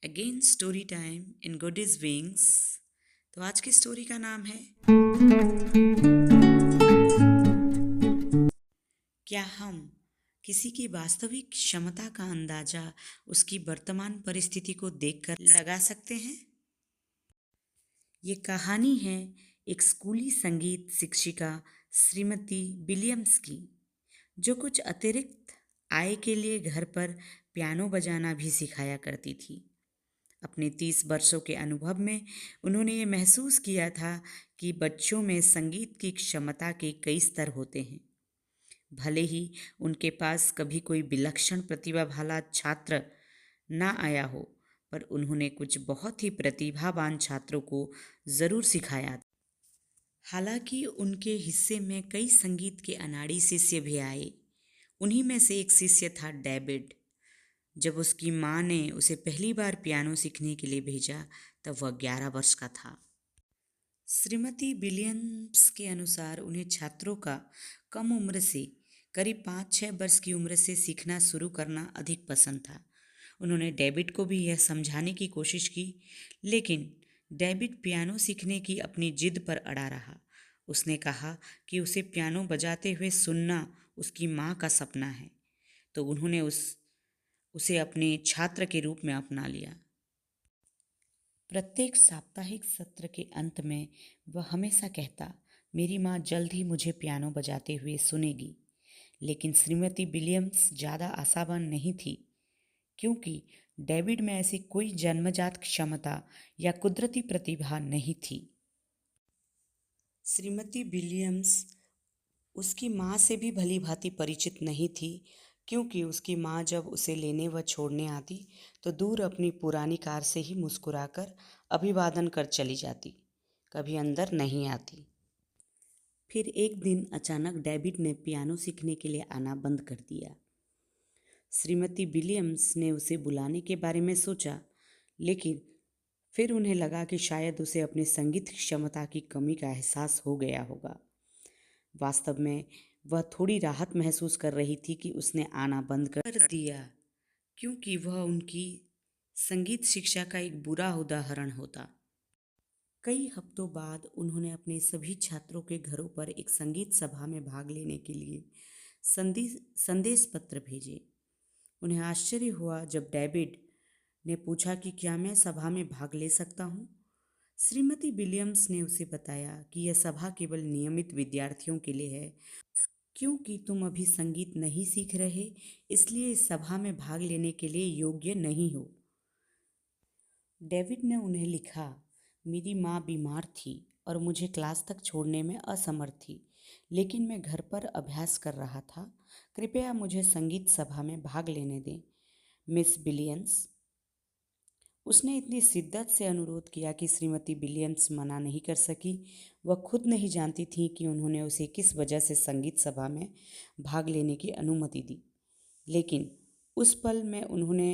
Again story time in good is wings. तो आज की स्टोरी का नाम है क्या हम किसी की वास्तविक क्षमता का अंदाजा उसकी वर्तमान परिस्थिति को देखकर लगा सकते हैं। ये कहानी है एक स्कूली संगीत शिक्षिका श्रीमती विलियम्स की, जो कुछ अतिरिक्त आय के लिए घर पर पियानो बजाना भी सिखाया करती थी। अपने 30 वर्षों के अनुभव में उन्होंने ये महसूस किया था कि बच्चों में संगीत की क्षमता के कई स्तर होते हैं। भले ही उनके पास कभी कोई विलक्षण प्रतिभा वाला छात्र ना आया हो, पर उन्होंने कुछ बहुत ही प्रतिभावान छात्रों को ज़रूर सिखाया। हालांकि उनके हिस्से में कई संगीत के अनाड़ी शिष्य भी आए। उन्हीं में से एक शिष्य था डेविड। जब उसकी माँ ने उसे पहली बार पियानो सीखने के लिए भेजा, तब वह 11 वर्ष का था। श्रीमती विलियम्स के अनुसार उन्हें छात्रों का कम उम्र से, करीब 5-6 वर्ष की उम्र से सीखना शुरू करना अधिक पसंद था। उन्होंने डेविड को भी यह समझाने की कोशिश की, लेकिन डेविड पियानो सीखने की अपनी जिद पर अड़ा रहा। उसने कहा कि उसे पियानो बजाते हुए सुनना उसकी माँ का सपना है, तो उन्होंने उसे अपने छात्र के रूप में अपना लिया। प्रत्येक साप्ताहिक सत्र के अंत में वह हमेशा कहता, मेरी माँ जल्द ही मुझे पियानो बजाते हुए सुनेगी। लेकिन श्रीमती विलियम्स ज़्यादा आशावान नहीं थी, क्योंकि डेविड में ऐसी कोई जन्मजात क्षमता या कुदरती प्रतिभा नहीं थी। श्रीमती विलियम्स उसकी माँ से भी भली भांति परिचित नहीं थी, क्योंकि उसकी माँ जब उसे लेने व छोड़ने आती तो दूर अपनी पुरानी कार से ही मुस्कुराकर अभिवादन कर चली जाती, कभी अंदर नहीं आती। फिर एक दिन अचानक डेविड ने पियानो सीखने के लिए आना बंद कर दिया। श्रीमती विलियम्स ने उसे बुलाने के बारे में सोचा, लेकिन फिर उन्हें लगा कि शायद उसे अपनी संगीत क्षमता की कमी का एहसास हो गया होगा। वास्तव में वह थोड़ी राहत महसूस कर रही थी कि उसने आना बंद कर दिया, क्योंकि वह उनकी संगीत शिक्षा का एक बुरा उदाहरण होता। कई हफ्तों बाद उन्होंने अपने सभी छात्रों के घरों पर एक संगीत सभा में भाग लेने के लिए संदेश पत्र भेजे। उन्हें आश्चर्य हुआ जब डेविड ने पूछा कि क्या मैं सभा में भाग ले सकता हूँ। श्रीमती विलियम्स ने उसे बताया कि यह सभा केवल नियमित विद्यार्थियों के लिए है। क्योंकि तुम अभी संगीत नहीं सीख रहे, इसलिए इस सभा में भाग लेने के लिए योग्य नहीं हो। डेविड ने उन्हें लिखा, मेरी माँ बीमार थी और मुझे क्लास तक छोड़ने में असमर्थ थी, लेकिन मैं घर पर अभ्यास कर रहा था। कृपया मुझे संगीत सभा में भाग लेने दें, मिस विलियम्स। उसने इतनी शिद्दत से अनुरोध किया कि श्रीमती विलियम्स मना नहीं कर सकी। वह खुद नहीं जानती थी कि उन्होंने उसे किस वजह से संगीत सभा में भाग लेने की अनुमति दी, लेकिन उस पल में उन्होंने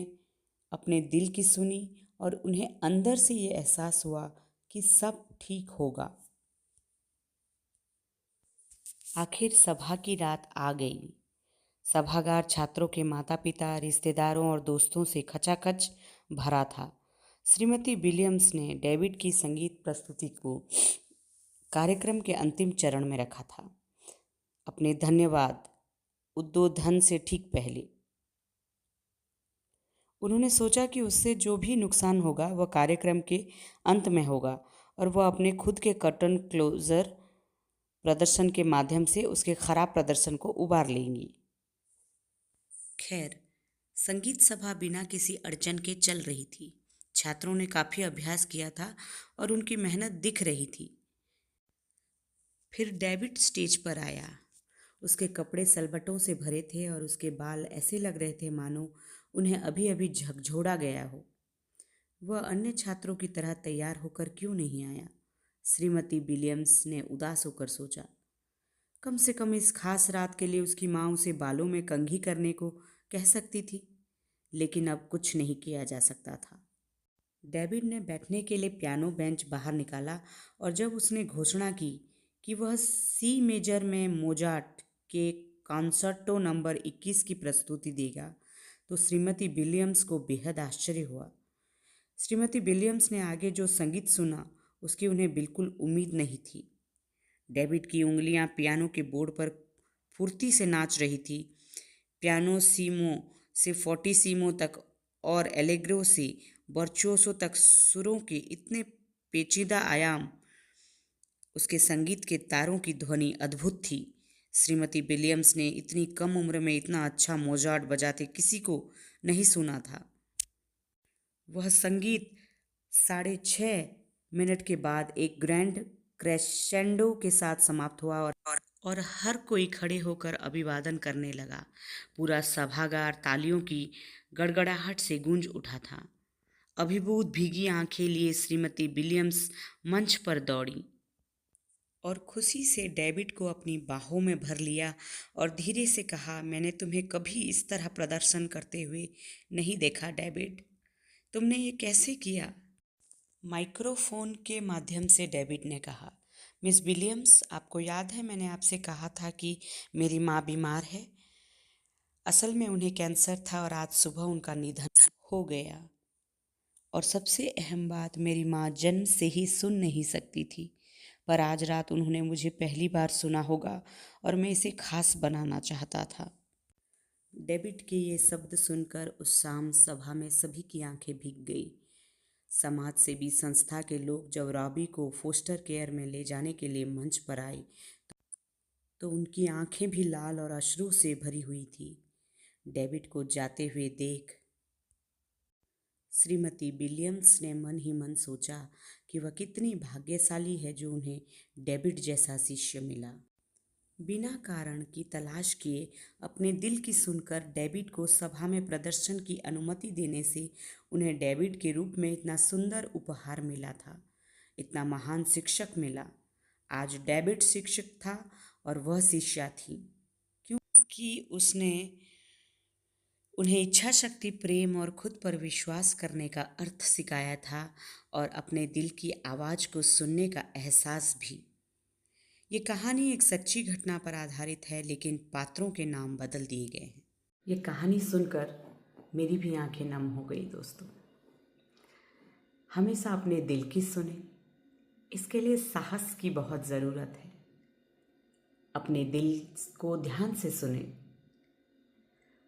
अपने दिल की सुनी और उन्हें अंदर से ये एहसास हुआ कि सब ठीक होगा। आखिर सभा की रात आ गई। सभागार छात्रों के माता पिता, रिश्तेदारों और दोस्तों से खचाखच भरा था। श्रीमती विलियम्स ने डेविड की संगीत प्रस्तुति को कार्यक्रम के अंतिम चरण में रखा था, अपने धन्यवाद उद्बोधन से ठीक पहले। उन्होंने सोचा कि उससे जो भी नुकसान होगा वह कार्यक्रम के अंत में होगा और वह अपने खुद के कर्टन क्लोजर प्रदर्शन के माध्यम से उसके खराब प्रदर्शन को उबार लेंगी। खैर, संगीत सभा बिना किसी अड़चन के चल रही थी। छात्रों ने काफ़ी अभ्यास किया था और उनकी मेहनत दिख रही थी। फिर डेविड स्टेज पर आया। उसके कपड़े सलवटों से भरे थे और उसके बाल ऐसे लग रहे थे मानो उन्हें अभी अभी झकझोड़ा गया हो। वह अन्य छात्रों की तरह तैयार होकर क्यों नहीं आया? श्रीमती विलियम्स ने उदास होकर सोचा। कम से कम इस खास रात के लिए उसकी माँ उसे बालों में कंघी करने को कह सकती थी, लेकिन अब कुछ नहीं किया जा सकता था। डेविड ने बैठने के लिए पियानो बेंच बाहर निकाला और जब उसने घोषणा की कि वह सी मेजर में मोजार्ट के कॉन्सर्टो नंबर 21 की प्रस्तुति देगा, तो श्रीमती विलियम्स को बेहद आश्चर्य हुआ। श्रीमती विलियम्स ने आगे जो संगीत सुना उसकी उन्हें बिल्कुल उम्मीद नहीं थी। डेविड की उंगलियां पियानो के बोर्ड पर फुर्ती से नाच रही थी। पियानोसीमो से फोर्टीसीमो तक और एलेग्रो से वर्चुओसो तक सुरों के इतने पेचीदा आयाम, उसके संगीत के तारों की ध्वनि अद्भुत थी। श्रीमती विलियम्स ने इतनी कम उम्र में इतना अच्छा मोजार्ट बजाते किसी को नहीं सुना था। वह संगीत 6.5 मिनट के बाद एक ग्रैंड क्रेसेंडो के साथ समाप्त हुआ और हर कोई खड़े होकर अभिवादन करने लगा। पूरा सभागार तालियों की गड़गड़ाहट से गूंज उठा था। अभिभूत भीगी आंखें लिए श्रीमती विलियम्स मंच पर दौड़ी और खुशी से डेविड को अपनी बाहों में भर लिया और धीरे से कहा, मैंने तुम्हें कभी इस तरह प्रदर्शन करते हुए नहीं देखा डेविड। तुमने ये कैसे किया? माइक्रोफोन के माध्यम से डेविड ने कहा, मिस विलियम्स, आपको याद है मैंने आपसे कहा था कि मेरी माँ बीमार है। असल में उन्हें कैंसर था और आज सुबह उनका निधन हो गया। और सबसे अहम बात, मेरी माँ जन्म से ही सुन नहीं सकती थी, पर आज रात उन्होंने मुझे पहली बार सुना होगा और मैं इसे खास बनाना चाहता था। डेविड के ये शब्द सुनकर उस शाम सभा में सभी की आंखें भीग गई। समाज सेवी संस्था के लोग जब रॉबी को फोस्टर केयर में ले जाने के लिए मंच पर आए तो उनकी आंखें भी लाल और अश्रु से भरी हुई थी। डेविड को जाते हुए देख श्रीमती विलियम्स ने मन ही मन सोचा कि वह कितनी भाग्यशाली है जो उन्हें डेविड जैसा शिष्य मिला। बिना कारण की तलाश किए अपने दिल की सुनकर डेविड को सभा में प्रदर्शन की अनुमति देने से उन्हें डेविड के रूप में इतना सुंदर उपहार मिला था, इतना महान शिक्षक मिला। आज डेविड शिक्षक था और वह शिष्या थी, क्योंकि उसने उन्हें इच्छा शक्ति, प्रेम और खुद पर विश्वास करने का अर्थ सिखाया था और अपने दिल की आवाज़ को सुनने का एहसास भी। ये कहानी एक सच्ची घटना पर आधारित है, लेकिन पात्रों के नाम बदल दिए गए हैं। ये कहानी सुनकर मेरी भी आंखें नम हो गई। दोस्तों, हमेशा अपने दिल की सुने, इसके लिए साहस की बहुत ज़रूरत है। अपने दिल को ध्यान से सुने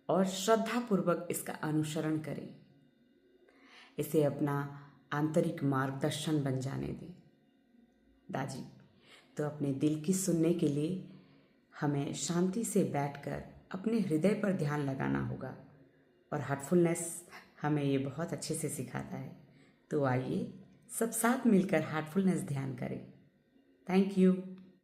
और श्रद्धापूर्वक इसका अनुसरण करें। इसे अपना आंतरिक मार्गदर्शन बन जाने दें। दाजी, तो अपने दिल की सुनने के लिए हमें शांति से बैठकर अपने हृदय पर ध्यान लगाना होगा और हार्टफुलनेस हमें ये बहुत अच्छे से सिखाता है। तो आइए सब साथ मिलकर हार्टफुलनेस ध्यान करें। Thank you.